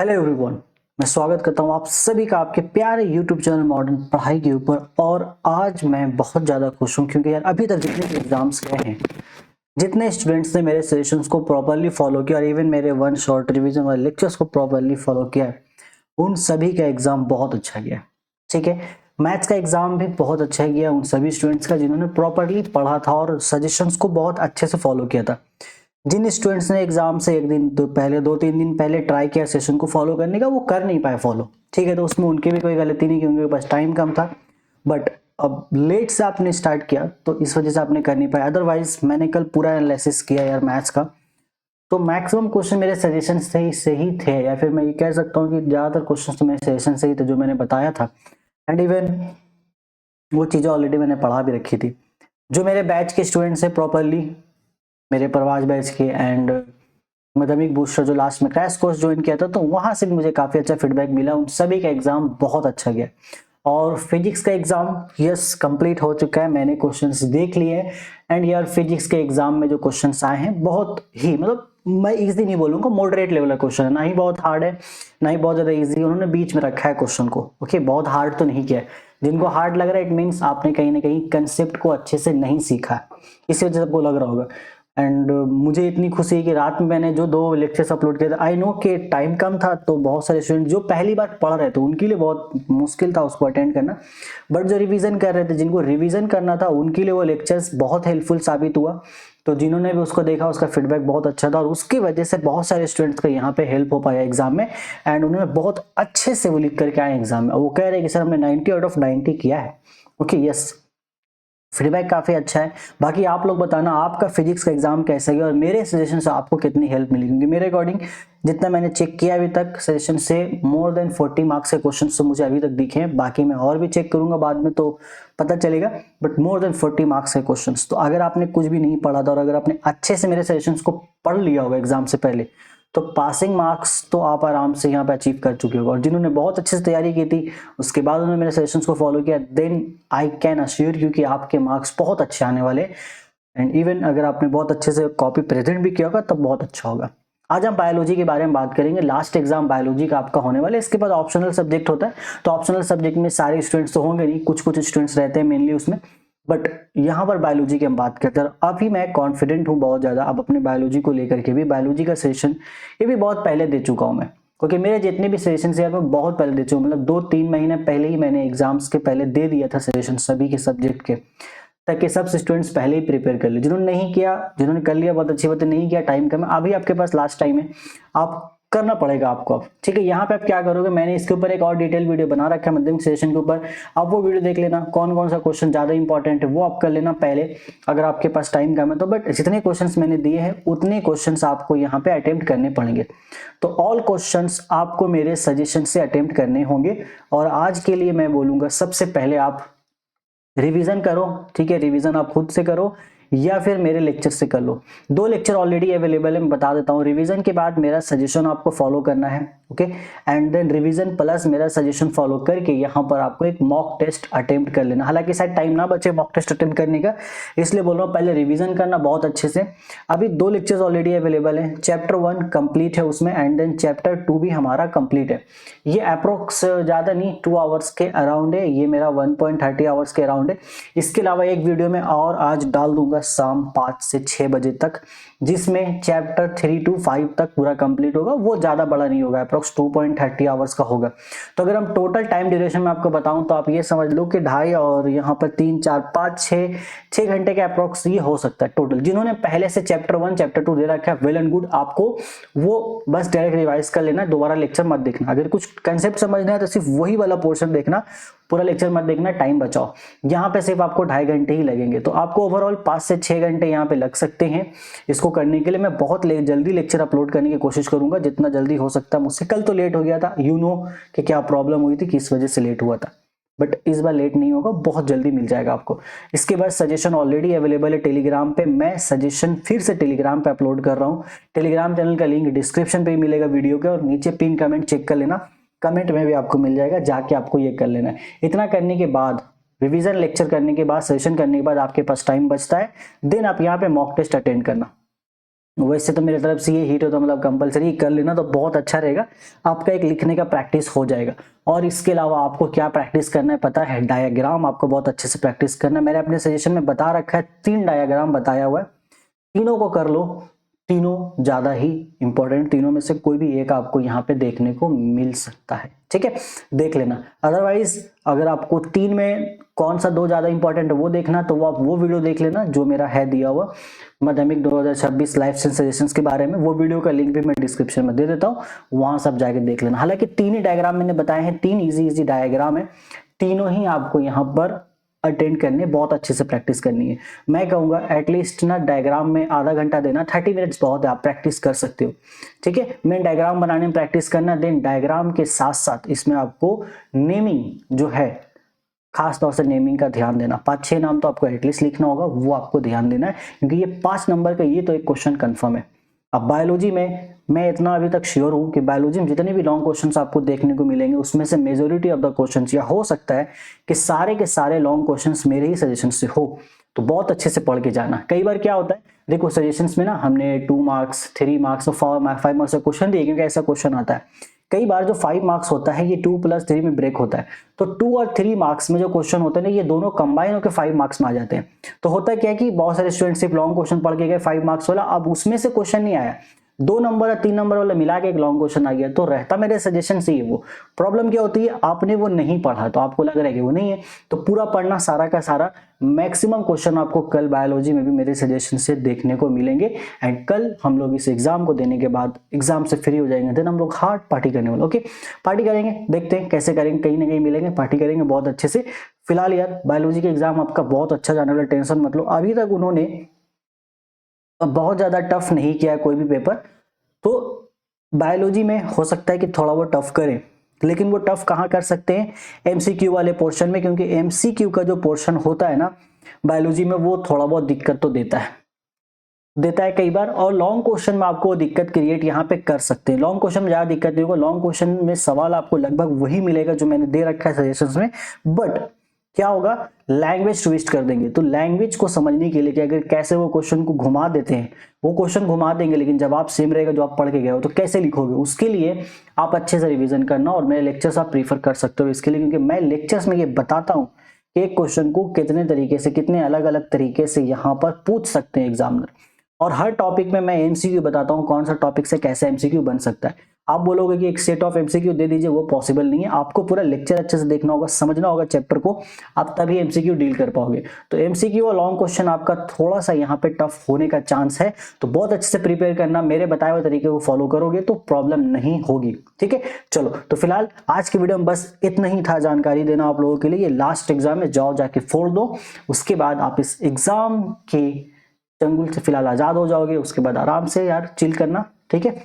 Hello everyone, मैं स्वागत करता हूं आप सभी का आपके प्यारे यूट्यूब चैनल मॉडर्न पढ़ाई के ऊपर। और आज मैं बहुत ज़्यादा खुश हूं क्योंकि यार अभी तक जितने भी एग्जाम्स गए हैं, जितने स्टूडेंट्स ने मेरे सजेशंस को प्रॉपरली फॉलो किया और इवन मेरे वन शॉर्ट रिवीजन वाले लेक्चर्स को प्रॉपरली फॉलो किया है, उन सभी का एग्जाम बहुत अच्छा गया। ठीक है, मैथ्स का एग्जाम भी बहुत अच्छा गया उन सभी स्टूडेंट्स का जिन्होंने प्रॉपरली पढ़ा था और सजेशंस को बहुत अच्छे से फॉलो किया था। जिन स्टूडेंट्स ने एग्जाम से एक दिन पहले 2-3 दिन पहले ट्राई किया सेशन को फॉलो करने का, वो कर नहीं पाए फॉलो। ठीक है, तो उसमें उनकी भी कोई गलती नहीं क्योंकि उनके पास टाइम कम था। बट अब लेट से आपने स्टार्ट किया तो इस वजह से आपने कर नहीं पाया। अदरवाइज मैंने कल पूरा एनालिसिस किया यार मैथ्स का, तो मैक्सिमम क्वेश्चन मेरे सजेशन से ही थे, या फिर मैं ये कह सकता हूँ कि ज़्यादातर क्वेश्चन तो मेरे सजेशन से ही थे जो मैंने बताया था। एंड इवन वो चीज़ें ऑलरेडी मैंने पढ़ा भी रखी थी। जो मेरे बैच के स्टूडेंट्स हैं प्रॉपरली, मेरे प्रवास बैच के एंड मैथमेटिक बूस्टर जो लास्ट में क्रैश कोर्स ज्वाइन किया था, तो वहां से भी मुझे काफी अच्छा फीडबैक मिला। उन सभी का एग्जाम बहुत अच्छा गया। और फिजिक्स का एग्जाम यस कंप्लीट हो चुका है, मैंने क्वेश्चंस देख लिए हैं। एंड यार फिजिक्स के एग्जाम में जो क्वेश्चंस आए हैं बहुत ही, मतलब मैं इजी नहीं बोलूंगा, मॉडरेट लेवल का क्वेश्चन है, ना ही बहुत हार्ड है ना ही बहुत ज्यादा इजी। उन्होंने बीच में रखा है क्वेश्चन को। ओके, बहुत हार्ड तो नहीं किया है। जिनको हार्ड लग रहा है इट मीन्स आपने कहीं ना कहीं कंसेप्ट को अच्छे से नहीं सीखा, इसी वजह से आपको लग रहा होगा। एंड मुझे इतनी खुशी है कि रात में मैंने जो 2 लेक्चर्स अपलोड किए थे, आई नो कि टाइम कम था, तो बहुत सारे स्टूडेंट जो पहली बार पढ़ रहे थे उनके लिए बहुत मुश्किल था उसको अटेंड करना। बट जो रिवीजन कर रहे थे, जिनको रिवीजन करना था, उनके लिए वो लेक्चर्स बहुत हेल्पफुल साबित हुआ। तो जिन्होंने भी उसको देखा उसका फीडबैक बहुत अच्छा था और उसकी वजह से बहुत सारे स्टूडेंट्स का यहाँ पे हेल्प हो पाया एग्जाम में। एंड उन्होंने बहुत अच्छे से वो लिख करके आए एग्जाम में। वो कह रहे हैं कि सर हमने 90 आउट ऑफ 90 किया है। ओके यस, फीडबैक काफी अच्छा है। बाकी आप लोग बताना आपका फिजिक्स का एग्जाम कैसा गया और मेरे सजेशन से आपको कितनी हेल्प मिली, क्योंकि मेरे अकॉर्डिंग जितना मैंने चेक किया अभी तक सजेशन से मोर देन 40 मार्क्स के क्वेश्चन तो मुझे अभी तक दिखे हैं। बाकी मैं और भी चेक करूंगा बाद में तो पता चलेगा, बट मोर देन 40 मार्क्स के क्वेश्चन। तो अगर आपने कुछ भी नहीं पढ़ा था और अगर आपने अच्छे से मेरे सजेशन को पढ़ लिया होगा एग्जाम से पहले, तो पासिंग मार्क्स तो आप आराम से यहाँ पे अचीव कर चुके हो। और जिन्होंने बहुत अच्छे से तैयारी की थी उसके बाद उन्होंने मेरे सजेशंस को फॉलो किया, then I can assure you कि आपके मार्क्स बहुत अच्छे आने वाले। एंड इवन अगर आपने बहुत अच्छे से कॉपी प्रेजेंट भी किया होगा तब बहुत अच्छा होगा। आज हम बायोलॉजी के बारे में बात करेंगे। लास्ट एग्जाम बायोलॉजी का आपका होने वाला है। इसके बाद ऑप्शनल सब्जेक्ट होता है, तो ऑप्शनल सब्जेक्ट में सारे स्टूडेंट्स तो होंगे नहीं, कुछ कुछ स्टूडेंट्स रहते हैं मेनली उसमें। बट यहाँ पर बायोलॉजी की हम बात करते हैं। अभी मैं कॉन्फिडेंट हूँ बहुत ज़्यादा अब अपने बायोलॉजी को लेकर के भी। बायोलॉजी का सेशन ये भी बहुत पहले दे चुका हूँ मैं, क्योंकि मेरे जितने भी सजेशन यार मैं बहुत पहले दे चुका हूँ। मतलब 2-3 महीने पहले ही मैंने एग्जाम्स के पहले दे दिया था सजेशन सभी के सब्जेक्ट के, ताकि सब स्टूडेंट्स पहले ही प्रिपेयर कर ले। जिन्होंने नहीं किया, जिन्होंने कर लिया बहुत अच्छी बात है, नहीं किया टाइम कम है, अभी आपके पास लास्ट टाइम है, आप करना पड़ेगा आपको अब। ठीक है, यहाँ पे आप क्या करोगे, मैंने इसके ऊपर एक और डिटेल वीडियो बना रखा है माध्यमिक सेशन के ऊपर, आप वो वीडियो देख लेना। कौन कौन सा क्वेश्चन ज्यादा इंपॉर्टेंट है वो आप कर लेना पहले, अगर आपके पास टाइम कम है तो। बट जितने क्वेश्चंस मैंने दिए हैं उतने क्वेश्चंस आपको यहाँ पे अटेम्प्ट करने पड़ेंगे। तो ऑल क्वेश्चंस आपको मेरे सजेशन से अटेम्प्ट करने होंगे। और आज के लिए मैं बोलूंगा सबसे पहले आप रिवीजन करो। ठीक है, रिवीजन आप खुद से करो या फिर मेरे लेक्चर से कर लो। 2 लेक्चर ऑलरेडी अवेलेबल है, मैं बता देता हूँ। रिवीजन के बाद मेरा सजेशन आपको फॉलो करना है। Okay, and then revision plus मेरा सजेशन फॉलो करके यहाँ पर आपको एक मॉक टेस्ट अटेम्प्ट कर लेना। हालांकि शायद टाइम ना बचे मॉक टेस्ट अटेम्प्ट करने का, इसलिए बोल रहा हूँ पहले रिवीजन करना बहुत अच्छे से। अभी 2 लेक्चर्स ऑलरेडी अवेलेबल है। चैप्टर 1 कंप्लीट है उसमें, एंड देन चैप्टर 2 भी हमारा कंप्लीट है। ये अप्रोक्स ज्यादा नहीं 2 आवर्स के अराउंड है, ये मेरा 1.30 आवर्स के अराउंड है। इसके अलावा एक वीडियो में और आज डाल दूंगा शाम 5 से 6 बजे तक, जिसमें चैप्टर 3 to 5 तक पूरा कंप्लीट होगा। वो ज्यादा बड़ा नहीं होगा, अप्रोक्स 2.30 आवर्स का होगा। तो अगर हम टोटल टाइम ड्यूरेशन में आपको बताऊं तो आप ये समझ लो कि 2.5 और यहाँ पर 3, 4, 5, 6 घंटे के अप्रोक्स ये हो सकता है टोटल। जिन्होंने पहले से चैप्टर 1 चैप्टर 2 दे रखा है, वेल एंड गुड, आपको वो बस डायरेक्ट रिवाइज कर लेना, दोबारा लेक्चर मत देखना। अगर कुछ कंसेप्ट समझना है तो सिर्फ वही वाला पोर्शन देखना, पूरा लेक्चर मत देखना, टाइम बचाओ। यहाँ पे सिर्फ आपको 2.5 घंटे ही लगेंगे, तो आपको ओवरऑल 5 से 6 घंटे यहाँ पे लग सकते हैं इसको करने के लिए। मैं बहुत जल्दी लेक्चर अपलोड करने की कोशिश करूंगा, जितना जल्दी हो सकता है मुझसे। कल तो लेट हो गया था, यू नो कि क्या प्रॉब्लम हुई थी, किस वजह से लेट हुआ था, बट इस बार लेट नहीं होगा, बहुत जल्दी मिल जाएगा आपको। इसके बाद सजेशन ऑलरेडी अवेलेबल है टेलीग्राम पे। मैं सजेशन फिर से टेलीग्राम पे अपलोड कर रहा हूँ। टेलीग्राम चैनल का लिंक डिस्क्रिप्शन पे ही मिलेगा वीडियो के, और नीचे पिन कमेंट चेक कर लेना, कमेंट में भी आपको मिल जाएगा, जाके आपको ये कर लेना है। इतना करने के बाद, रिवीजन लेक्चर करने के बाद, सेशन करने के बाद आपके पास टाइम बचता है, देन आप यहाँ पे मॉक टेस्ट अटेंड करना। वैसे तो मेरी तरफ से ये हीट हो तो मतलब कंपलसरी कर लेना तो बहुत अच्छा रहेगा, आपका एक लिखने का प्रैक्टिस हो जाएगा। और इसके अलावा आपको क्या प्रैक्टिस करना है पता है, डायग्राम आपको बहुत अच्छे से प्रैक्टिस करना है। मैंने अपने सजेशन में बता रखा है, 3 डायग्राम बताया हुआ है, तीनों को कर लो, तीनों ज्यादा ही इंपॉर्टेंट, तीनों में से कोई भी एक आपको यहाँ पे देखने को मिल सकता है, ठीक है, देख लेना। अदरवाइज अगर आपको 3 में कौन सा 2 ज्यादा इंपॉर्टेंट है वो देखना, तो वो आप वो वीडियो देख लेना जो मेरा है दिया हुआ माध्यमिक 2026 लाइफ साइंस सजेशंस के बारे में, वो वीडियो का लिंक भी मैं डिस्क्रिप्शन में दे देता हूँ, वहां सब जाके देख लेना। हालांकि 3 ही डायग्राम मैंने बताए हैं, 3 इजी डायग्राम है, तीनों ही आपको यहाँ पर अटेंड करने, बहुत अच्छे से प्रैक्टिस करनी है। मैं कहूंगा एटलीस्ट ना डायग्राम में आधा घंटा देना, 30 मिनट्स बहुत है, आप प्रैक्टिस कर सकते हो, ठीक है। मैं डायग्राम बनाने में प्रैक्टिस करना, देन डायग्राम के साथ साथ इसमें आपको नेमिंग जो है, खास तौर से नेमिंग का ध्यान देना, 5-6 नाम तो आपको एटलीस्ट लिखना होगा, वो आपको ध्यान देना है, क्योंकि ये 5 नंबर का ये तो एक क्वेश्चन कंफर्म है। अब बायोलॉजी में मैं इतना अभी तक श्योर हूं कि बायोलॉजी में जितने भी लॉन्ग क्वेश्चंस आपको देखने को मिलेंगे उसमें से मेजोरिटी ऑफ द क्वेश्चंस, या हो सकता है कि सारे के सारे लॉन्ग क्वेश्चंस मेरे ही सजेशन से हो, तो बहुत अच्छे से पढ़ के जाना। कई बार क्या होता है, देखो सजेशंस में ना हमने 2 मार्क्स 3 मार्क्स और 5 मार्क्स का क्वेश्चन दिए, क्योंकि ऐसा क्वेश्चन आता है। कई बार जो 5 मार्क्स होता है ये 2+3 में ब्रेक होता है, तो 2 और 3 मार्क्स में जो क्वेश्चन होते हैं ना, ये दोनों कंबाइन होकर 5 मार्क्स में आ जाते हैं। तो होता क्या है कि बहुत सारे स्टूडेंट सिर्फ लॉन्ग क्वेश्चन पढ़ के गए 5 मार्क्स वाला, अब उसमें से क्वेश्चन नहीं आया, 2 नंबर या 3 नंबर वाला मिला के एक लॉन्ग क्वेश्चन आ गया, तो रहता मेरे सजेशन से ही वो प्रॉब्लम क्या होती है, आपने वो नहीं पढ़ा तो आपको लग रहा है कि वो नहीं है, तो पूरा पढ़ना सारा का सारा। मैक्सिमम क्वेश्चन आपको कल बायोलॉजी में भी मेरे सजेशन से देखने को मिलेंगे, एंड कल हम लोग इस एग्जाम को देने के बाद एग्जाम से फ्री हो जाएंगे, देन हम लोग हार्ड पार्टी करने वाले, ओके पार्टी करेंगे, देखते हैं कैसे करेंगे, कहीं ना कहीं मिलेंगे, पार्टी करेंगे बहुत अच्छे से। फिलहाल यार बायोलॉजी के एग्जाम आपका बहुत अच्छा जाने वाला, टेंशन मत लो, अभी तक उन्होंने बहुत ज्यादा टफ नहीं किया कोई भी पेपर, तो बायोलॉजी में हो सकता है कि थोड़ा वो टफ करें, लेकिन वो टफ कहाँ कर सकते हैं, एमसीक्यू वाले पोर्शन में, क्योंकि एमसीक्यू का जो पोर्शन होता है ना बायोलॉजी में, वो थोड़ा बहुत दिक्कत तो देता है कई बार, और लॉन्ग क्वेश्चन में आपको दिक्कत क्रिएट यहाँ पे कर सकते हैं। लॉन्ग क्वेश्चन में ज्यादा दिक्कत नहीं होगा, लॉन्ग क्वेश्चन में सवाल आपको लगभग वही मिलेगा जो मैंने दे रखा है सजेशंस में, बट क्या होगा, लैंग्वेज ट्विस्ट कर देंगे। तो लैंग्वेज को समझने के लिए कि अगर कैसे वो क्वेश्चन को घुमा देते हैं, वो क्वेश्चन घुमा देंगे लेकिन जवाब सेम रहेगा जो आप पढ़ के गए हो, तो कैसे लिखोगे, उसके लिए आप अच्छे से रिवीजन करना, और मेरे लेक्चर्स आप प्रीफर कर सकते हो इसके लिए, क्योंकि मैं लेक्चर्स में ये बताता हूँ कि एक क्वेश्चन को कितने तरीके से, कितने अलग अलग तरीके से यहाँ पर पूछ सकते हैं एग्जामिनर, और हर टॉपिक में मैं एमसीक्यू बताता हूँ कौन सा टॉपिक से कैसे एमसीक्यू बन सकता है। आप बोलोगे कि एक सेट ऑफ एमसीक्यू दे दीजिए, वो पॉसिबल नहीं है, आपको पूरा लेक्चर अच्छे से देखना होगा, समझना होगा चैप्टर को, आप तभी एमसीक्यू डील कर पाओगे। तो एमसीक्यू और लॉन्ग क्वेश्चन आपका थोड़ा सा यहाँ पे टफ होने का चांस है, तो बहुत अच्छे से प्रिपेयर करना, मेरे बताए हुए तरीके को फॉलो करोगे तो प्रॉब्लम नहीं होगी, ठीक है। चलो तो फिलहाल आज की वीडियो में बस इतना ही था, जानकारी देना आप लोगों के लिए। ये लास्ट एग्जाम है, जाओ जाके फोड़ दो, उसके बाद आप इस एग्जाम के चंगुल से फिलहाल आजाद हो जाओगे, उसके बाद आराम से यार चिल करना, ठीक है,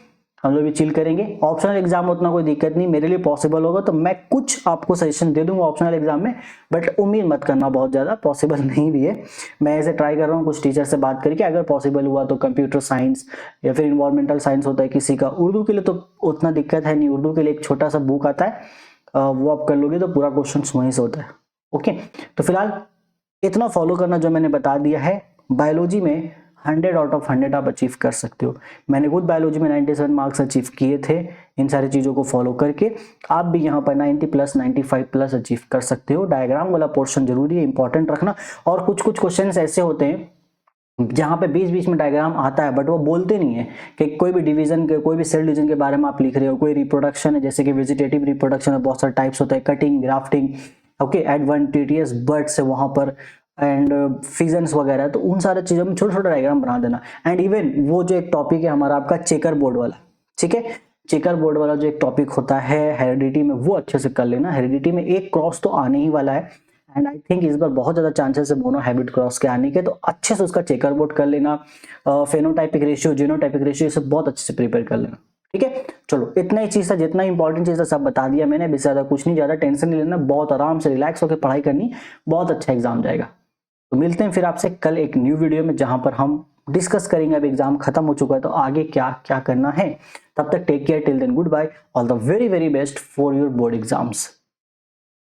हम लोग भी चिल करेंगे। ऑप्शनल एग्जाम उतना कोई दिक्कत नहीं, मेरे लिए पॉसिबल होगा तो मैं कुछ आपको सजेशन दे दूंगा ऑप्शनल एग्जाम में, बट उम्मीद मत करना बहुत ज्यादा, पॉसिबल नहीं भी है। मैं ऐसे ट्राई कर रहा हूँ कुछ टीचर से बात करके, अगर पॉसिबल हुआ तो कंप्यूटर साइंस या फिर इन्वायरमेंटल साइंस होता है किसी का, उर्दू के लिए तो उतना दिक्कत है नहीं, उर्दू के लिए एक छोटा सा बुक आता है, वो आप कर लोगे तो पूरा क्वेश्चन वहीं से होता है, ओके। तो फिलहाल इतना फॉलो करना जो मैंने बता दिया है, बायोलॉजी में 100 आउट ऑफ 100 आप अचीव कर सकते हो। मैंने खुद बायोलॉजी में 97 मार्क्स अचीव किए थे, इन सारी चीज़ों को फॉलो करके आप भी यहाँ पर 90+, 95+ अचीव कर सकते हो। डायग्राम वाला पोर्शन जरूरी है, इंपॉर्टेंट रखना, और कुछ क्वेश्चन ऐसे होते हैं जहाँ पे बीच बीच में डायग्राम आता है, बट वो बोलते नहीं है कि कोई भी डिवीजन के, कोई भी सेल डिवीजन के बारे में आप लिख रहे हो, कोई रिप्रोडक्शन है, जैसे कि वेजिटेटिव रिप्रोडक्शन में बहुत सारे टाइप्स होते हैं, cutting, grafting, okay, advantageous birds है वहाँ पर, एंड फिजन्स वगैरह, तो उन सारे चीज़ों में छोटे छोटे डायग्राम बना देना। एंड इवन वो जो एक टॉपिक है हमारा आपका चेकर बोर्ड वाला, ठीक है, चेकर बोर्ड वाला जो एक टॉपिक होता है हेरिडिटी में, वो अच्छे से कर लेना। हेरिडिटी में एक क्रॉस तो आने ही वाला है, एंड आई थिंक इस बार बहुत ज्यादा चांसेस है मोनो हैबिट क्रॉस के आने के, तो अच्छे से उसका चेकर बोर्ड कर लेना, फेनोटाइपिक रेशियो, जीनोटाइपिक रेशियो, सब बहुत अच्छे से प्रिपेयर कर लेना, ठीक है। चलो इतना ही चीज था, जितना इंपॉर्टेंट चीज था सब बता दिया मैंने, अभी ज्यादा कुछ नहीं, ज्यादा टेंशन नहीं लेना, बहुत आराम से रिलैक्स होकर पढ़ाई करनी, बहुत अच्छा एग्जाम जाएगा। तो मिलते हैं फिर आपसे कल एक न्यू वीडियो में, जहां पर हम डिस्कस करेंगे, अब एग्जाम खत्म हो चुका है तो आगे क्या क्या करना है। तब तक take care, till then good bye, all the very very best for your board exams.